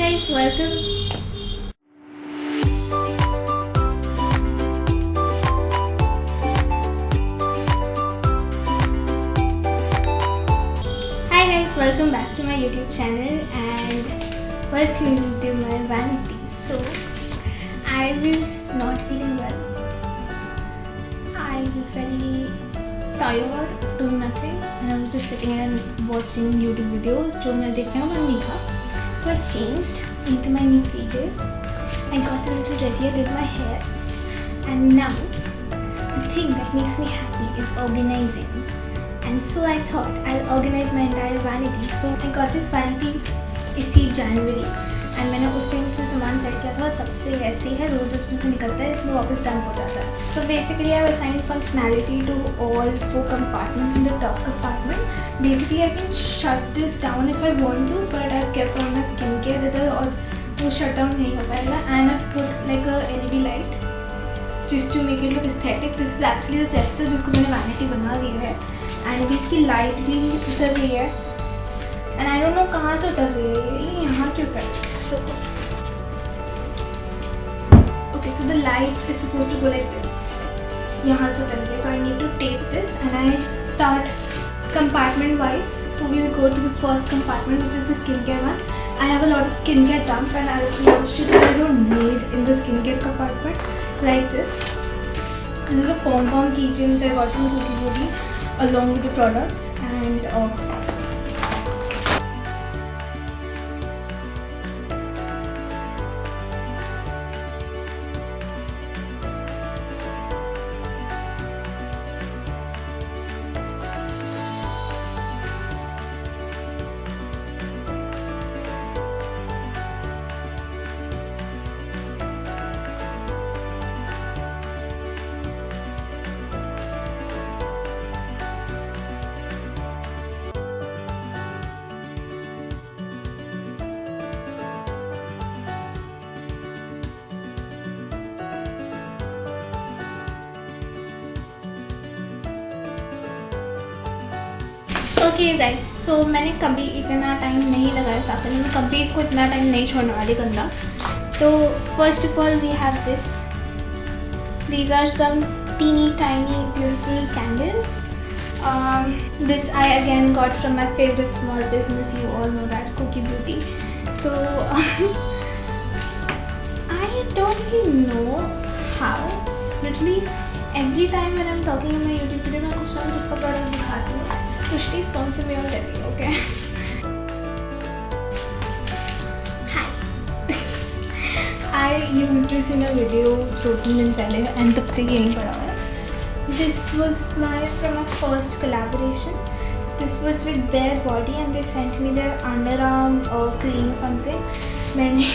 guys, welcome. Hi guys, welcome back to my YouTube channel and welcome to my vanity. So, I was not feeling well. I was very tired, doing nothing, and I was just sitting and watching YouTube videos जो मैं देखने का मन नहीं था. So I changed into my new pages. I got a little readier with my hair, and now the thing that makes me happy is organizing. And so I thought I'll organize my entire vanity. So I got this vanity इसी January, and मैंने उस time इसमें सामान set किया था. तब से ऐसे ही है, रोज इसमें से निकलता है, इसमें वापस डंप हो जाता है. So basically I have assigned functionality to all 4 compartments in the top compartment. Basically I can shut this down if I want to, but I've kept on my skincare with it और वो shut down नहीं हो पाएगा. And I've put like a LED light just to make it look aesthetic. This is actually the chest जिसको मैंने vanity बना दिया है. And अभी इसकी light भी उतर रही है. And I don't know कहाँ से उतर रही है, ये यहाँ क्यों उतर रही है? Okay, so the light is supposed to go like this. यहाँ से उतर रही है, so I need to tape this and I start compartment wise. So we'll go to the first compartment, which is the skincare one. I have a lot of skincare dump and I'll show you what I don't need in the skincare compartment, like this. This is a pom-pom keychain which I got from Cookie Beauty along with the products and okay guys, so मैंने कभी इतना time नहीं लगाया साथ में, मैं कभी इसको इतना टाइम नहीं छोड़ने वाली गंदा. तो first of all we have this. These are some teeny tiny beautiful candles. This I again got from my favorite small business, you all know that, Cookie Beauty. So I don't really know how, literally every time when I'm talking in my YouTube video मैं कुछ ना जिसका product दिखाती हूँ. Pushti sponsor me already, okay? Hi. I used this in a video 2-3 दिन पहले and तब से यहीं पड़ा हुआ है. This was from my first collaboration. This was with Bare Body and they sent me their underarm cream something. मैंने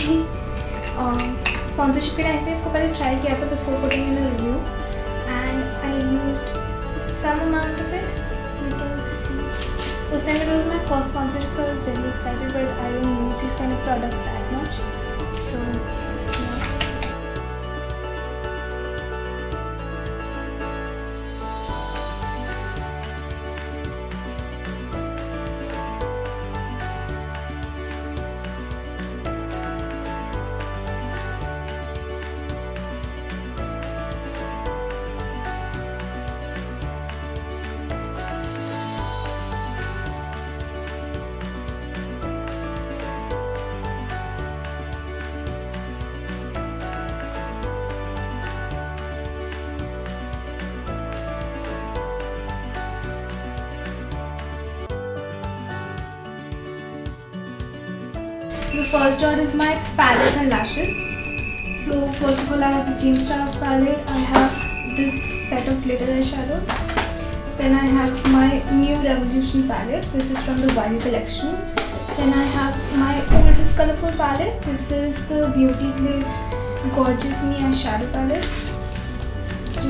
sponsorship के टाइम पे इसको पहले try किया था before putting in a review and I used some amount of it. You can see. This time it was my first sponsorship, so I was really excited, but I don't use these kind of products that much. So yeah. The first dot is my palettes and lashes. So first of all I have the James Charles palette. I have this set of glitter eyeshadows. Then I have my new Revolution palette. This is from the Wild collection. Then I have my oldest colorful palette. This is the Beauty Glazed Gorgeous Me eyeshadow palette,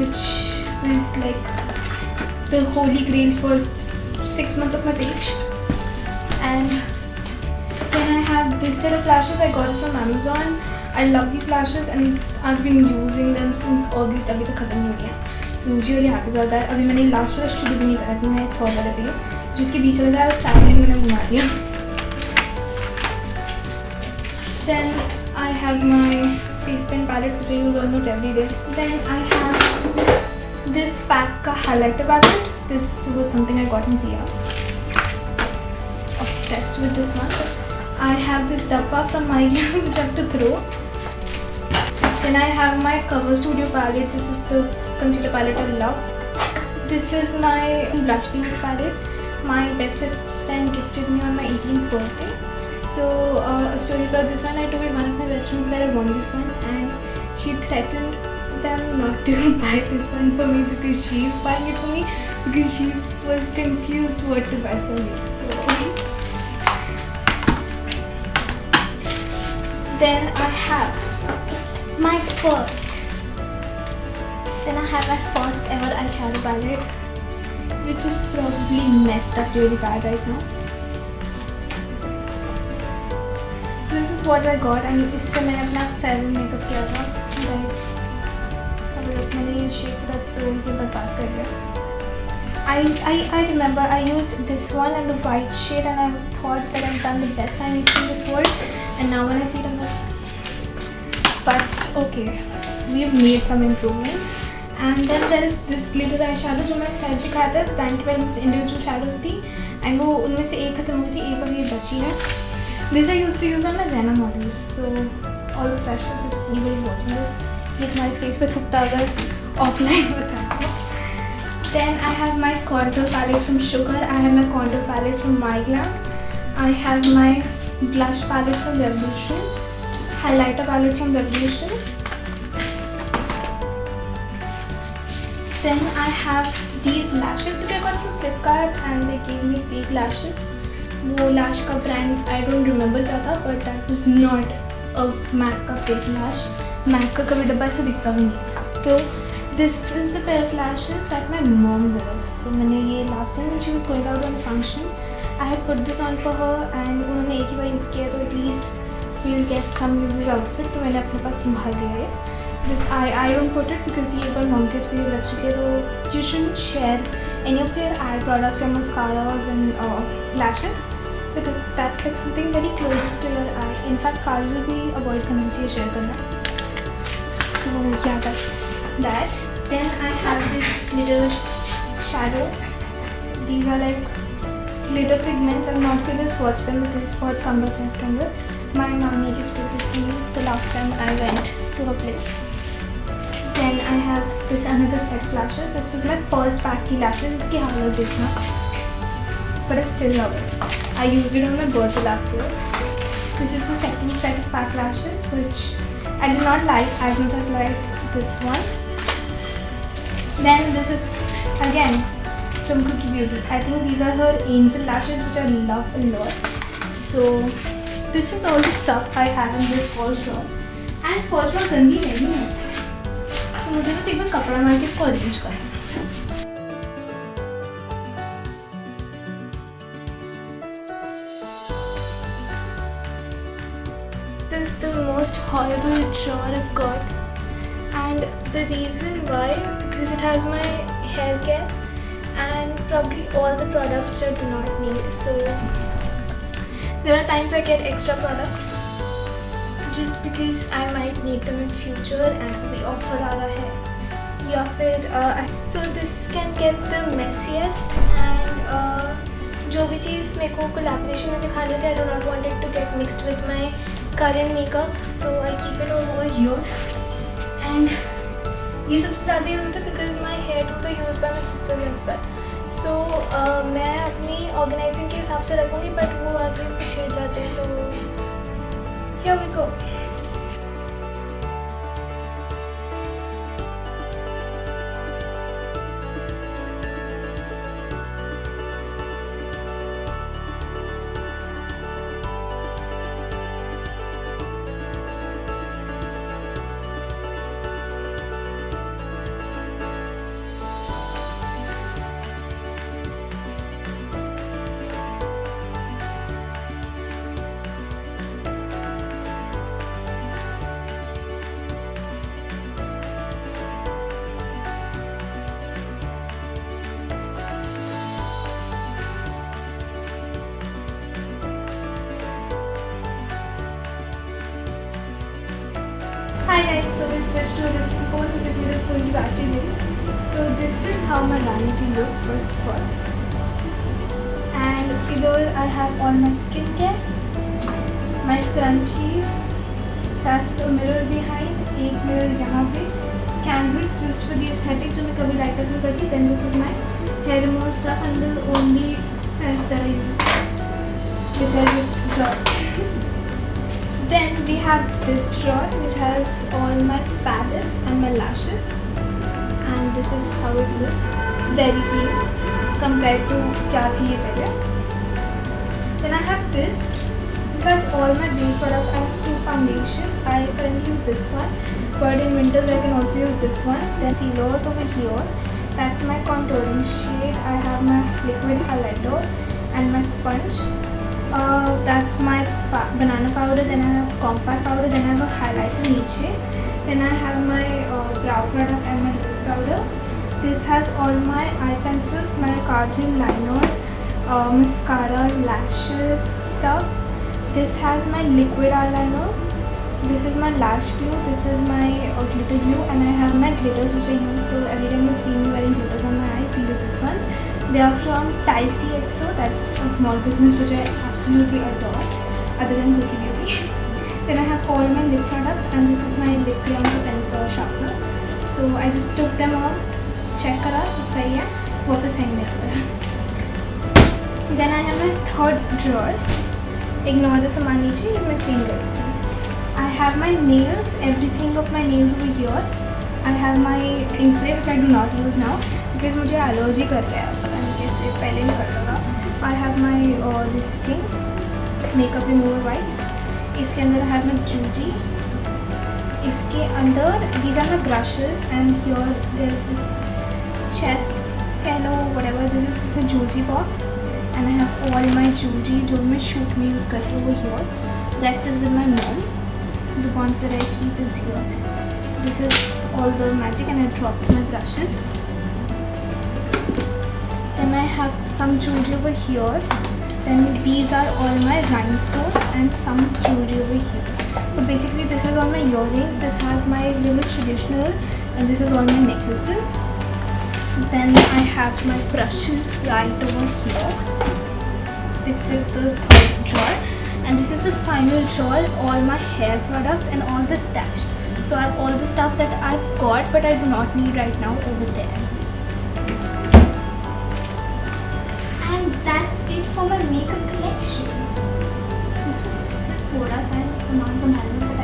which is like the holy grail for 6 months of my page. And then I have this set of lashes. I got it from Amazon. I love these lashes and I've been using them since August. अभी तक खत्म नहीं हुई हैं. So I'm really happy about that. अभी मैंने last वाला शुरू भी नहीं करा था, मैं थर्ड वाला पे जिसके बीच वाला था उस टाइम में मैंने घुमा दिया. Then I have my face paint palette which I use almost every day. Then I have this pack ka highlighter palette. This was something I got in PR. Obsessed with this one. I have this dabba from my which I have to throw. Then I have my Cover Studio palette. This is the concealer palette I love. This is my blush peels palette. My bestest friend gifted me on my 18th birthday. So a story about this one, I told one of my best friends that I want this one, and she threatened them not to buy this one for me because she is buying it for me because she was confused what to buy for me. So then I have my first ever eyeshadow palette, which is probably messed up really bad right now. This is what I got, and इससे मैंने अपना farewell makeup किया था guys. अब लोग मैंने ये shade पूरा तोड़ के बर्बाद कर दिया. I remember I used this one and the white shade, and I thought that I've done the best I need in this world, and now when I see it I'm like, but okay, we've made some improvement. And then there is this glitter eyeshadow जो मैं set दिखाया था. इस brand की मेरे individual shadows थी, and वो उनमें से एक खत्म हुई थी, एक अभी बची है. This I used to use on my Zena models. So all the freshers, if anybody is watching this, ये तुम्हारे face पे थूकता अगर offline होता है. Then I have my contour palette from Sugar. I have my contour palette from My Glam. I have my blush palette from Revolution. Highlighter palette from Revolution. Then I have these lashes which I got from Flipkart, and they gave me fake lashes. वो lash का brand I don't remember क्या था, but that was not a MAC का fake lash. MAC का कभी डब्बा ऐसा दिखता भी नहीं. So this is the pair of lashes that my mom wears. So मैंने ये last time when she was going out on a function, I had put this on for her, and उन्होंने एक ही बार use किया तो at least we'll get some uses out of it. तो मैंने अपने पास संभाल दिया है. This I don't put it because ये एक बार mom के स्पेस लग चुके हैं, तो you shouldn't share any of your eye products or mascaras and lashes, because that's like something very closest to your eye. In fact, kajal भी avoid करना चाहिए share करना. So yeah, that's that. Then I have this glitter shadow. These are like glitter pigments. I'm not going to swatch them because it's बहुत कम बचा है इसके अंदर. My mommy gifted this to me the last time I went to her place. Then I have this another set of lashes. This was my first pack की lashes. इसकी हालत देखना. But I still love it. I used it on my birthday last year. This is the second set of pack lashes, which I did not like as much as like this one. Then this is again from Cookie Beauty. I think these are her angel lashes, which I love a lot. So this is all the stuff I have in this false drawer. And false drawer गंदी नहीं है. So मुझे बस एक बार कपड़ा मार के इसको अरेंज करना. This is the most horrible drawer I've got, and the reason why, because it has my hair care and probably all the products which I do not need. So there are times I get extra products just because I might need them in future and we offer आ रहा है या फिर so this can get the messiest, and जो भी चीज़ मेरे को collaboration में दिखानी थी, I do not want it to get mixed with my current makeup, so I keep it over here. And ये सबसे ज़्यादा यूज़ होता है because my hair tools are used by my sisters as well. So मैं अपनी organising के हिसाब से रखूँगी, बट वो आगे इसको छेड़ जाते हैं, तो here we go. Hi guys, so we've switched to a different phone because it is going to battery day. So this is how my vanity looks first of all. And here I have all my skincare, my scrunchies. That's the mirror behind. एक mirror यहाँ पे. Candles just for the aesthetic जो मैं कभी light up नहीं करती. Then this is my hair removal stuff and the only scent that I use, which I just drop. Then we have this drawer which has all my palettes and my lashes, and this is how it looks, very clean compared to क्या थी ये पहले. Then I have this has all my day products. I have 2 foundations. I can use this one, but in winters I can also use this one. Then concealers over here. That's my contouring shade. I have my liquid highlighter and my sponge. That's my banana powder. Then I have compact powder. Then I have a highlighter niche. Then I have my brow product and my loose powder. This has all my eye pencils, my kajal, liner, mascara, lashes stuff. This has my liquid eyeliners. This is my lash glue. This is my glitter glue, and I have my glitters which I use. So every time you see me wearing glitters on my eyes, these are these ones. They are from Tycee XO. That's a small business which I absolutely adore, other than Cookie Beauty. Then I have all my lip products, and this is my lip cream pen sharpener. So I just took them all, check करा सही है, वापस फेंक दिया. Then I have my third drawer. Ignore the सामान नीचे, ये मैं clean करती हूँ. I have my nails, everything of my nails over here. I have my setting spray which I do not use now because मुझे allergy कर गया है, पता नहीं कैसे पहले नहीं करता था. I have my this thing, makeup remover wipes. इसके अंदर I have my jewelry. इसके अंदर these are my brushes, and here there's this chest, cello, whatever. This is the jewelry box, and I have all my jewelry जो मैं shoot में use करती हूँ over here. Rest is with my mom. The ones that I keep is here. This is all the magic, and I dropped my brushes. Then I have some jewelry over here. Then these are all my rhinestones and some jewelry over here. So basically this is all my earrings. This has my little traditional, and this is all my necklaces. Then I have my brushes right over here. This is the third drawer. And this is the final drawer, all my hair products and all the stash. So I have all the stuff that I've got but I do not need right now over there. And that's it for my makeup collection. This was थोड़ा सा सामान संभालने